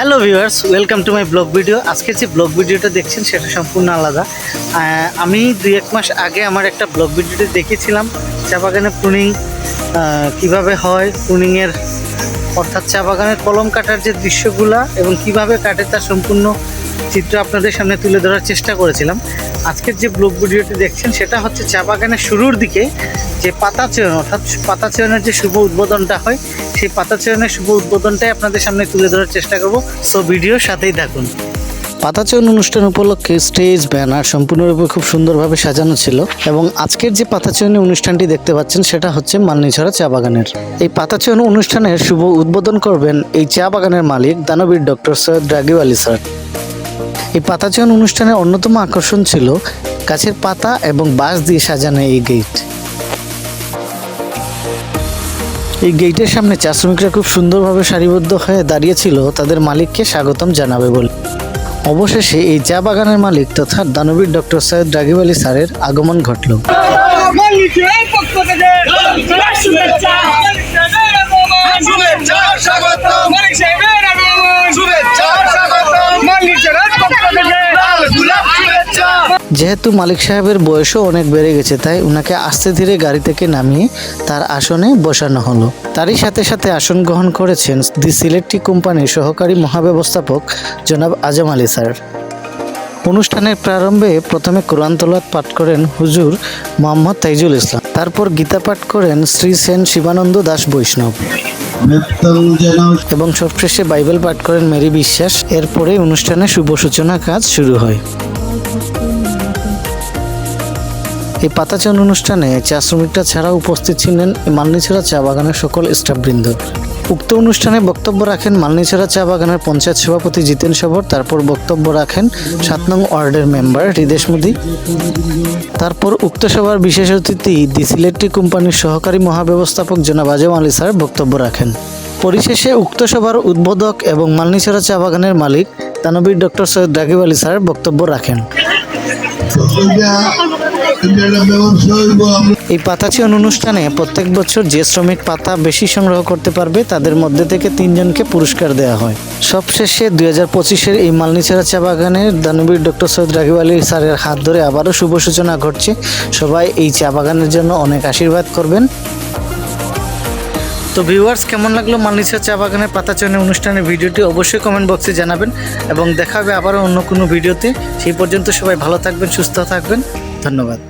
Hello viewers, welcome to my blog video. আজকে যে blog ভিডিওটা দেখছেন সেটা সম্পূর্ণ আলাদা। আমি 2-1 মাস আগে আমার একটা ব্লগ ভিডিওতে দেখেছিলাম চা বাগানে প্রুনিং কীভাবে হয়, প্রুনিংয়ের অর্থাৎ চা বাগানের কলম কাটার যে দৃশ্যগুলা এবং কিভাবে কাটে তার সম্পূর্ণ চিত্র আপনাদের সামনে তুলে ধরার চেষ্টা করেছিলাম। আজকের যে ব্লগ ভিডিওটি দেখছেন সেটা হচ্ছে চা বাগানের শুরুর দিকে যে পাতা চয়ন অর্থাৎ পাতা চয়নের যে শুভ উদ্বোধনটা হয়, সেই পাতা চয়নের শুভ উদ্বোধনটাই আপনাদের সামনে তুলে ধরার চেষ্টা করব। সো ভিডিওর সাথেই থাকুন। পাতা চয়ন অনুষ্ঠান উপলক্ষে স্টেজ ব্যানার সম্পূর্ণরূপে খুব সুন্দরভাবে সাজানো ছিল এবং আজকের যে পাতা চয়নের অনুষ্ঠানটি দেখতে পাচ্ছেন সেটা হচ্ছে মালনীছড়া চা বাগানের। এই পাতা চয়ন অনুষ্ঠানের শুভ উদ্বোধন করবেন এই চা বাগানের মালিক দানবীর ডক্টর সৈয়দ রাগিব আলী স্যার। এই পাতা চয়ন অনুষ্ঠানের অন্যতম আকর্ষণ ছিল গাছের পাতা এবং বাঁশ দিয়ে সাজানো এই গেট। এই গেটের সামনে চা শ্রমিকরা খুব সুন্দরভাবে সারিবদ্ধ হয়ে দাঁড়িয়েছিল তাদের মালিককে স্বাগতম জানাবে বলে। অবশেষে এই চা বাগানের মালিক তথা দানবীর ডক্টর সৈয়দ রাগিব আলী স্যারের আগমন ঘটল। যেহেতু মালিক সাহেবের বয়সও অনেক বেড়ে গেছে, তাই উনাকে আস্তে ধীরে গাড়ি থেকে নামিয়ে তার আসনে বসানো হলো। তারই সাথে সাথে আসন গ্রহণ করেছেন দি সিলেট টি কোম্পানির সহকারী মহাব্যবস্থাপক জনাব আজম আলী স্যার। অনুষ্ঠানের প্রারম্ভে প্রথমে কোরআন তেলাওয়াত পাঠ করেন হুজুর মোহাম্মদ তাইজুল ইসলাম, তারপর গীতা পাঠ করেন শ্রী সেন শিবানন্দ দাস বৈষ্ণব এবং সবশেষে বাইবেল পাঠ করেন মেরি বিশ্বাস। এরপরে অনুষ্ঠানের শুভ সূচনা কাজ শুরু হয়। এই পাতা চয়ন অনুষ্ঠানে চা শ্রমিকরা ছাড়াও উপস্থিত ছিলেন মালনীছড়া চা বাগানের সকল স্টাফবৃন্দ। উক্ত অনুষ্ঠানে বক্তব্য রাখেন মালনীছড়া চা বাগানের পঞ্চায়েত সভাপতি জিতেন সবর, তারপর বক্তব্য রাখেন 7 নং ওয়ার্ডের মেম্বার হৃদেশ মোদী। তারপর উক্ত সভার বিশেষ অতিথি দি সিলেট টি কোম্পানির সহকারী মহাব্যবস্থাপক জনাব আজম আলী স্যার বক্তব্য রাখেন। পরিশেষে উক্ত সভার উদ্বোধক এবং মালনীছড়া চা বাগানের মালিক দানবীর ডক্টর সৈয়দ রাগিব আলী স্যার বক্তব্য রাখেন। এই পাতা চয়ন অনুষ্ঠানে প্রত্যেক বছর যে শ্রমিক পাতা বেশি সংগ্রহ করতে পারবে তাদের মধ্যে থেকে 3 জনকে পুরস্কার দেওয়া হয়। সবশেষে 2025-এর এই মালনীছড়া চা বাগানের দানবীর ডক্টর সৈয়দ রাগিব আলী স্যারের হাত ধরে আবারও শুভ সূচনা ঘটছে। সবাই এই চা বাগানের জন্য অনেক আশীর্বাদ করবেন। তো ভিউয়ার্স, কেমন লাগলো মালনীছড়া চা বাগানের পাতা চয়নের অনুষ্ঠানের ভিডিওটি অবশ্যই কমেন্ট বক্সে জানাবেন এবং দেখা হবে আবারও অন্য কোনো ভিডিওতে। সেই পর্যন্ত সবাই ভালো থাকবেন, সুস্থ থাকবেন। ধন্যবাদ।